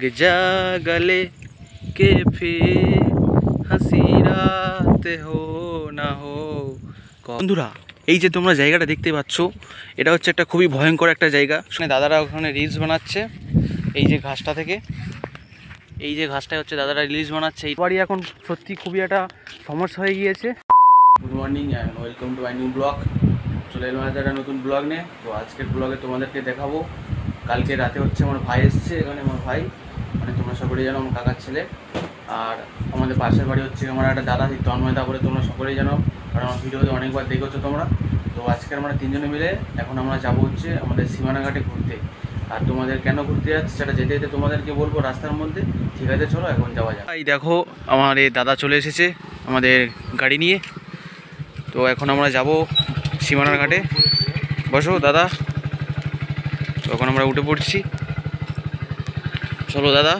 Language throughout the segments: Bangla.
जा गले के फिर হাসি রাতে হো না হো। বন্ধুরা এই যে তোমরা জায়গাটা দেখতে পাচ্ছ, এটা হচ্ছে একটা খুবই ভয়ঙ্কর একটা জায়গা। শুনে দাদারা ওখানে রিলস বানাচ্ছে এই যে ঘাসটা থেকে, এই যে ঘাসটা হচ্ছে দাদারা রিলস বানাচ্ছে। এই বাড়ি এখন সত্যি খুবই একটা সমস্যা হয়ে গিয়েছে। Good morning and welcome to my new blog. চলে এলাম একটা নতুন ব্লগ নিয়ে। তো আজকের ব্লগে তোমাদেরকে দেখাবো, কালকে রাতে হচ্ছে আমার ভাই এসছে এখানে। আমার ভাই মানে তোমরা সকলেই জানো আমার কাকার ছেলে। আর আমাদের পাশের বাড়ি হচ্ছে আমার একটা দাদা, তন্ময়দা করে তোমরা সকলেই জানো, কারণ আমার ভিডিওতে অনেকবার দেখেছো তোমরা। তো আজকে আমরা তিনজনে মিলে এখন আমরা যাবো হচ্ছে আমাদের সীমানাঘাটে ঘুরতে। আর তোমাদের কেন ঘুরতে যাচ্ছে সেটা যেতে যেতে তোমাদেরকে বলবো রাস্তার মধ্যে। ঠিক আছে, চলো এখন যাওয়া যাক। এই দেখো আমার এই দাদা চলে এসেছে আমাদের গাড়ি নিয়ে। তো এখন আমরা যাব সীমানার ঘাটে। বসো দাদা। তো এখন আমরা উঠে পড়ছি, চলো দাদা।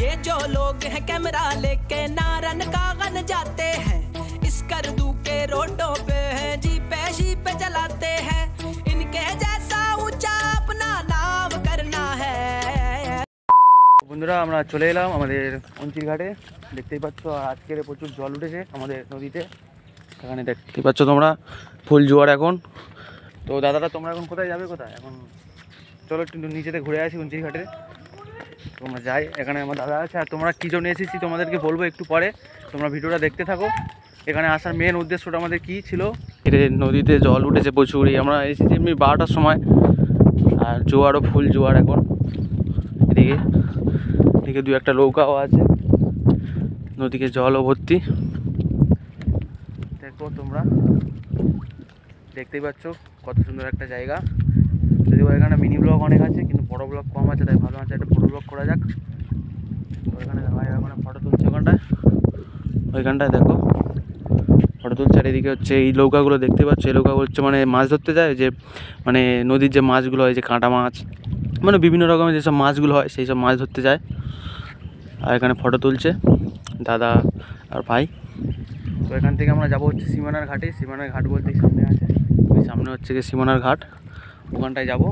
ये जो लोग हैं कैमरा लेके नारन कागन जाते हैं, इस करदू के रोडों पे हैं जीपे चलाते हैं, इनके जैसा ऊंचा अपना नाम करना है। বন্ধুরা আমরা চলে এলাম আমাদের অঞ্চির ঘাটে। দেখতেই পাচ্ছ আজকের প্রচুর জল উঠেছে আমাদের নদীতে। সেখানে দেখতেই পাচ্ছ তোমরা ফুল জোয়ার এখন। তো দাদারা তোমরা এখন কোথায় যাবে? কোথায় এখন? চলো একটু নিচেতে ঘুরে আসি অঞ্চির ঘাটে। তোমরা যাই, এখানে আমার দাদা আছে। আর তোমরা কী জন্য এসেছি তোমাদেরকে বলবো একটু পরে, তোমরা ভিডিওটা দেখতে থাকো। এখানে আসার মেন উদ্দেশ্যটা আমাদের কী ছিল, এটা নদীতে জল উঠেছে প্রচুর। আমরা এসেছি এমনি 12টার সময়, আর জোয়ারও ফুল জোয়ার এখন। এদিকে দু একটা নৌকাও আছে, নদীকে জলও ভর্তি। দেখো তোমরা দেখতেই পাচ্ছ কত সুন্দর একটা জায়গা। যদিও এখানে মিনি ব্লগ অনেক আছে, কিন্তু বড় ব্লগ কম আছে, তাই ভালো আছে একটা বড় ব্লগ করা যাক। তো এখানে ভাই ওখানে ফটো তুলছে, ওইখানটায় দেখো ফটো তুলছে। আর এদিকে হচ্ছে এই নৌকাগুলো দেখতে পাচ্ছ, এই নৌকাগুলো হচ্ছে মানে মাছ ধরতে যায়, যে মানে নদীর যে মাছগুলো হয়, যে কাঁটা মাছ, মানে বিভিন্ন রকমের যেসব মাছগুলো হয় সেই সব মাছ ধরতে যায়। আর এখানে ফটো তুলছে দাদা আর ভাই। তো এখান থেকে আমরা যাবো হচ্ছে সীমানার ঘাটে। সীমানার ঘাট বলতে সামনে আছে, ওই সামনে হচ্ছে গিয়ে সীমানার ঘাট, ওখানটায় যাবো।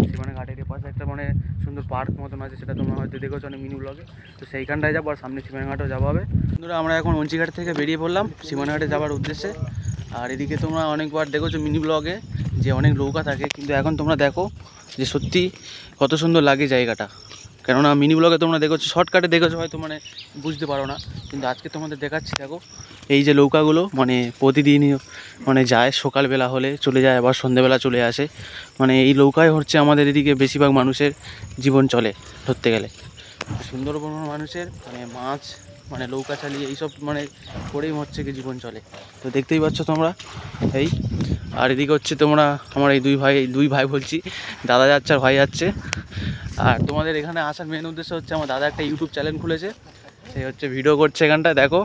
সীমানার ঘাটের পাশে একটা মানে সুন্দর পার্ক মতন আছে, সেটা তোমরা হয়তো দেখেছো অনেক মিনি ব্লগে। তো সেইখানটায় যাবো, আর সামনে সীমানার ঘাটেও যাওয়া হবে। বন্ধুরা আমরা এখন অঞ্চিঘাট থেকে বেরিয়ে পড়লাম সীমানার ঘাটে যাওয়ার উদ্দেশ্যে। আর এদিকে তোমরা অনেকবার দেখেছো মিনি ব্লগে যে অনেক নৌকা থাকে, কিন্তু এখন তোমরা দেখো যে সত্যি কত সুন্দর লাগে জায়গাটা। কেননা মিনি ব্লগে তোমরা দেখেছো, শর্টকাটে দেখেছো হয়তো মানে বুঝতে পারো না, কিন্তু আজকে তোমাদের দেখাচ্ছি। দেখো এই যে নৌকাগুলো মানে প্রতিদিনই মানে যায়, সকালবেলা হলে চলে যায়, আবার সন্ধ্যেবেলা চলে আসে। মানে এই নৌকায় হচ্ছে আমাদের এদিকে বেশিরভাগ মানুষের জীবন চলে ধরতে গেলে। সুন্দরবন মানুষের মানে মাছ মানে নৌকা চালিয়ে এইসব মানে করেই হচ্ছে কি জীবন চলে। তো দেখতেই পাচ্ছ তোমরা এই। আর এদিকে হচ্ছে তোমরা আমার এই দুই ভাই বলছি, দাদা যাচ্ছে আর ভাই যাচ্ছে। আর তোমাদের এখানে আসার মেন উদ্দেশ্য হচ্ছে আমার দাদা একটা ইউটিউব চ্যানেল খুলেছে, সে হচ্ছে ভিডিও করছে এখানটায়, দেখো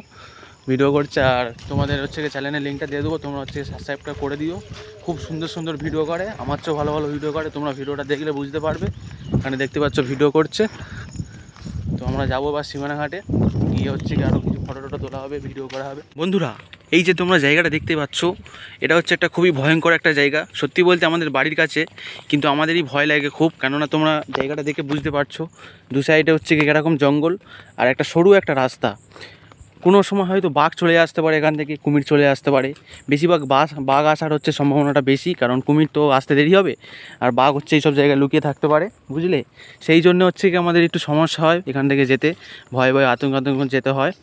ভিডিও করছে। আর তোমাদের হচ্ছে চ্যানেলের লিঙ্কটা দিয়ে দেবো, তোমরা হচ্ছে সাবস্ক্রাইবটা করে দিও। খুব সুন্দর সুন্দর ভিডিও করে, আমার চেয়েও ভালো ভালো ভিডিও করে, তোমরা ভিডিওটা দেখলে বুঝতে পারবে। এখানে দেখতে পাচ্ছ ভিডিও করছে। তো আমরা যাবো বা সীমানা ঘাটে গিয়ে হচ্ছে কি আরও কিছু ফটো টটো তোলা হবে, ভিডিও করা হবে। বন্ধুরা এই যে তোমরা জায়গাটা দেখতে পাচ্ছ, এটা হচ্ছে একটা খুবই ভয়ঙ্কর একটা জায়গা। সত্যি বলতে আমাদের বাড়ির কাছে, কিন্তু আমাদেরই ভয় লাগে খুব। কেননা তোমরা জায়গাটা দেখে বুঝতে পারছো, দু সাইডে হচ্ছে কি এরকম জঙ্গল আর একটা সরু একটা রাস্তা। কোনো সময় হয়তো বাঘ চলে আসতে পারে, এখান থেকে কুমির চলে আসতে পারে। বেশিরভাগ বাঘ আসার হচ্ছে সম্ভাবনাটা বেশি, কারণ কুমির তো আসতে দেরি হবে, আর বাঘ হচ্ছে এইসব জায়গায় লুকিয়ে থাকতে পারে, বুঝলে। সেই জন্য হচ্ছে কি আমাদের একটু সমস্যা হয় এখান থেকে যেতে, ভয় আতঙ্ক যেতে হয়।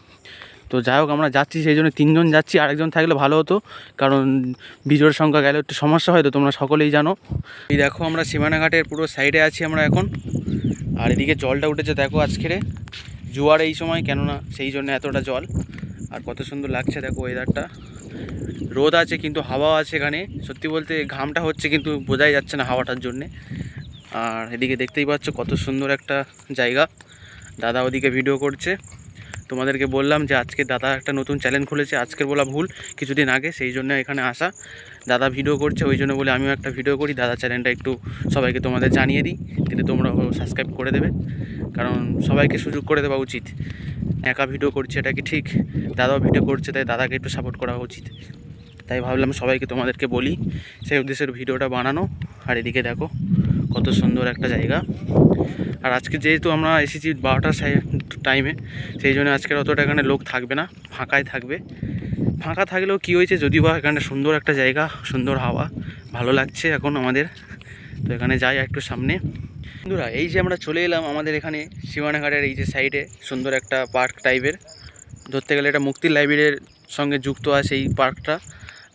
তো যাই হোক আমরা যাচ্ছি, সেই জন্য তিনজন যাচ্ছি, আরেকজন থাকলে ভালো হতো, কারণ বিজোড় সংখ্যা গেলে একটু সমস্যা হয়। তো তোমরা সকলেই জানো। এই দেখো আমরা সীমানাঘাটের পুরো সাইডে আছি আমরা এখন। আর এদিকে জলটা উঠেছে দেখো আজকের জোয়ার এই সময়, কেননা সেই জন্য এতটা জল। আর কত সুন্দর লাগছে দেখো ওয়েদারটা, রোদ আছে কিন্তু হাওয়া আছে এখানে। সত্যি বলতে ঘামটা হচ্ছে কিন্তু বোঝাই যাচ্ছে না হাওয়াটার জন্যে। আর এদিকে দেখতেই পাচ্ছ কত সুন্দর একটা জায়গা। দাদা ওদিকে ভিডিও করছে। তোমাদেরকে বললাম যে আজকে দাদা একটা নতুন চ্যানেল খুলেছে, আজকের বলা ভুল, কিছুদিন আগে, সেই জন্য এখানে আসা। দাদা ভিডিও করছে, ওই জন্য বলে আমিও একটা ভিডিও করি। দাদা চ্যানেলটা একটু সবাইকে তোমাদের জানিয়ে দিই, কিন্তু তোমরা সাবস্ক্রাইব করে দেবে, কারণ সবাইকে সুযোগ করে দেওয়া উচিত। একা ভিডিও করছে এটা কি ঠিক? দাদাও ভিডিও করছে, তাই দাদাকে একটু সাপোর্ট করা উচিত। তাই ভাবলাম সবাইকে তোমাদেরকে বলি, সেই উদ্দেশ্যের ভিডিওটা বানানো। আর এদিকে দেখো কত সুন্দর একটা জায়গা। আর আজকে যেহেতু আমরা এসেছি 12টার টাইমে, সেই জন্য আজকের অতটা এখানে লোক থাকবে না, ফাঁকাই থাকবে। ফাঁকা থাকলেও কী হয়েছে, যদিও বা এখানে সুন্দর একটা জায়গা, সুন্দর হাওয়া, ভালো লাগছে এখন আমাদের। তো এখানে যাই একটু সামনে। বন্ধুরা এই যে আমরা চলে এলাম আমাদের এখানে সীমানাঘাটের এই যে সাইডে সুন্দর একটা পার্ক টাইপের, ধরতে গেলে এটা মুক্তির লাইব্রেরির সঙ্গে যুক্ত আছে এই পার্কটা।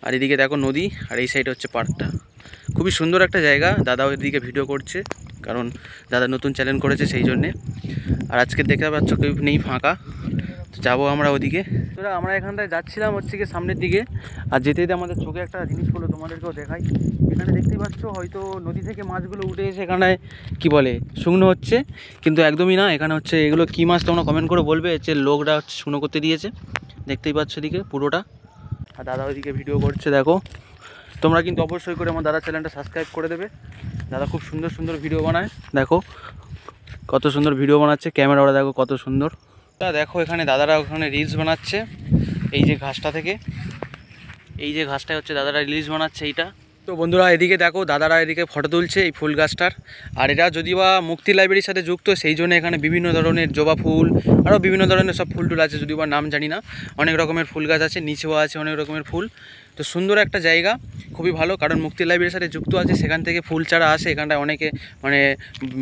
আর এদিকে দেখো নদী, আর এই সাইডে হচ্ছে পার্কটা। খুবই সুন্দর একটা জায়গা। দাদা ওইদিকে ভিডিও করছে, কারণ দাদা নতুন চ্যানেল করেছে সেই জন্যে। আর আজকে দেখতে পাচ্ছ কেউ নেই, ফাঁকা। তো যাবো আমরা ওদিকে। তোরা আমরা এখানটায় যাচ্ছিলাম হচ্ছে কি সামনের দিকে, আর যেতে যেতে আমাদের চোখে একটা জিনিস পড়লো, তোমাদেরকেও দেখাই। এখানে দেখতেই পাচ্ছ হয়তো নদী থেকে মাছগুলো উঠে এসে এখানে কী বলে শুকনো হচ্ছে, কিন্তু একদমই না। এখানে হচ্ছে এগুলো কী মাছ তোমরা কমেন্ট করে বলবে, যে লোকরা হচ্ছে শুকনো করতে দিয়েছে। দেখতেই পাচ্ছ এদিকে পুরোটা। আর দাদা ওইদিকে ভিডিও করছে দেখো। তোমরা কিন্তু অবশ্যই করে আমার দাদার চ্যানেলটা সাবস্ক্রাইব করে দেবে। দাদা খুব সুন্দর সুন্দর ভিডিও বানায়, দেখো কত সুন্দর ভিডিও বানাচ্ছে। ক্যামেরাটা দেখো কত সুন্দর। দেখো এখানে দাদারা ওখানে রিলস বানাচ্ছে এই যে ঘাসটা থেকে, এই যে ঘাসটাই হচ্ছে দাদারা রিলস বানাচ্ছে এইটা। তো বন্ধুরা এদিকে দেখো দাদারা এদিকে ফটো তুলছে এই ফুল গাছটার। আর এটা যদি বা মুক্তি লাইব্রেরির সাথে যুক্ত, সেই জন্য এখানে বিভিন্ন ধরনের জবা ফুল, আরও বিভিন্ন ধরনের সব ফুল টুল আছে, যদিও বা নাম জানি না। অনেক রকমের ফুল গাছ আছে, নিচেও আছে অনেক রকমের ফুল। তো সুন্দর একটা জায়গা, খুবই ভালো, কারণ মুক্তি লাইব্রেরির সাথে যুক্ত আছে। সেখান থেকে ফুল চারা আসে এখানটায়, অনেকে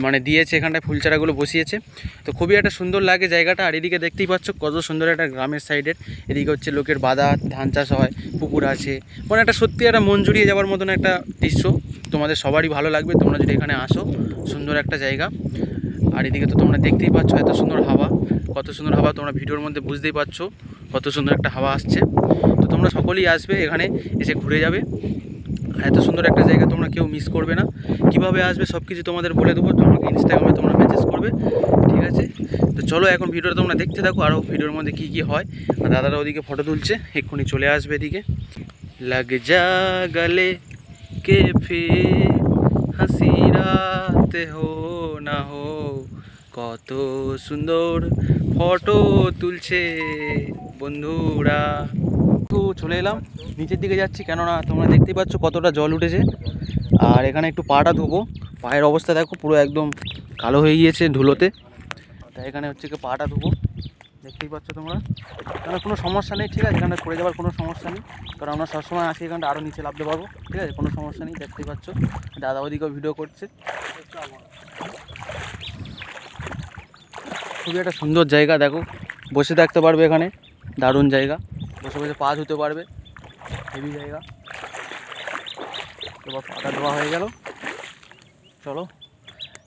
মানে দিয়েছে, এখানটায় ফুল চারাগুলো বসিয়েছে। তো খুবই একটা সুন্দর লাগে জায়গাটা। আর এদিকে দেখতেই পাচ্ছ কত সুন্দর একটা গ্রামের সাইডের, এদিকে হচ্ছে লোকের বাদা, ধান চাষ হয়, পুকুর আছে, মানে একটা সত্যি একটা মন জুড়িয়ে যাওয়ার মতন একটা দৃশ্য। তোমাদের সবারই ভালো লাগবে তোমরা যদি এখানে আসো, সুন্দর একটা জায়গা। আর এদিকে তো তোমরা দেখতেই পাচ্ছ এত সুন্দর হাওয়া, কত সুন্দর হাওয়া, তোমরা ভিডিওর মধ্যে বুঝতেই পারছো কত সুন্দর একটা হাওয়া আসছে। তো তোমরা সকলেই আসবে এখানে, এসে ঘুরে যাবে। এত সুন্দর একটা জায়গা তোমরা কেউ মিস করবে না। কিভাবে আসবে সব কিছু তোমাদের বলে দেবো, তোমাকে ইনস্টাগ্রামে তোমরা মেসেজ করবে, ঠিক আছে? তো চলো এখন ভিডিওটা তোমরা দেখতে থাকো, আরও ভিডিওর মধ্যে কী কী হয়। আর দাদারা ওদিকে ফটো তুলছে, এক্ষুনি চলে আসবে এদিকে। লাগ যা গলে কে ফির হাসি রাত হো না হো, কত সুন্দর ফটো তুলছে বন্ধুরা। তো চলে এলাম নিচের দিকে যাচ্ছি, কেননা তোমরা দেখতেই পাচ্ছ কতটা জল উঠেছে। আর এখানে একটু পাটা ধোবো, পায়ের অবস্থা দেখো পুরো একদম কালো হয়ে গিয়েছে ধুলোতে। তাই এখানে হচ্ছে কি পাটা ধোবো, দেখতেই পাচ্ছ তোমরা। এখানে কোনো সমস্যা নেই, ঠিক আছে? এখানে পড়ে যাওয়ার কোনো সমস্যা নেই, কারণ আমরা সবসময় আসি এখানটা আরও নিচে নামতে পারবো, ঠিক আছে? কোনো সমস্যা নেই, দেখতেই পাচ্ছ। দাদা ওদিকেও ভিডিও করছে। খুবই একটা সুন্দর জায়গা, দেখো বসে থাকতে পারবে এখানে, দারুণ জায়গা, বসে বসে পা ধুতে পারবে, হেভি জায়গা। এবার পাটা ধোয়া হয়ে গেল, চলো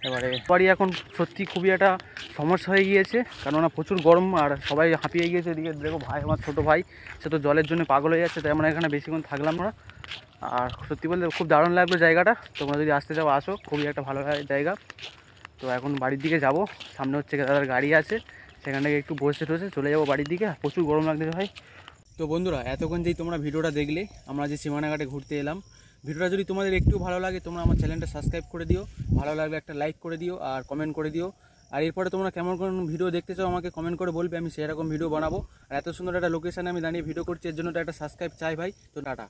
এবারে বাড়ি। এখন সত্যি খুবই একটা সমস্যা হয়ে গিয়েছে, কেননা প্রচুর গরম আর সবাই হাঁপিয়ে গিয়েছে। এদিকে দেখো ভাই, আমার ছোটো ভাই, সে তো জলের জন্য পাগল হয়ে যাচ্ছে, তাই আমরা এখানে বেশিক্ষণ থাকলাম না। আর সত্যি বলতে খুব দারুণ লাগলো জায়গাটা। তোমরা যদি আসতে চাও আসো, খুবই একটা ভালো জায়গা। তো এখন বাড়ির দিকে যাব, সামনে হচ্ছে দাদার গাড়ি আছে, সেখান থেকে একটু বসে টসে চলে যাবো বাড়ির দিকে। প্রচুর গরম লাগছে ভাই। তো বন্ধুরা এতক্ষণ যেই তোমরা ভিডিওটা দেখলে, আমরা যে সীমানাঘাটে ঘুরতে এলাম, ভিডিওটা যদি তোমাদের একটু ভালো লাগে তোমরা আমার চ্যানেলটা সাবস্ক্রাইব করে দিও, ভালো লাগলে একটা লাইক করে দিও আর কমেন্ট করে দিও। আর এরপরে তোমরা কেমন কোন ভিডিও দেখতে চাও আমাকে কমেন্ট করে বলবে, আমি সেরকম ভিডিও বানাবো। আর এত সুন্দর একটা লোকেশানে আমি দাঁড়িয়ে ভিডিও করছি, এর জন্য একটা সাবস্ক্রাইব চাই ভাই। তো টাটা।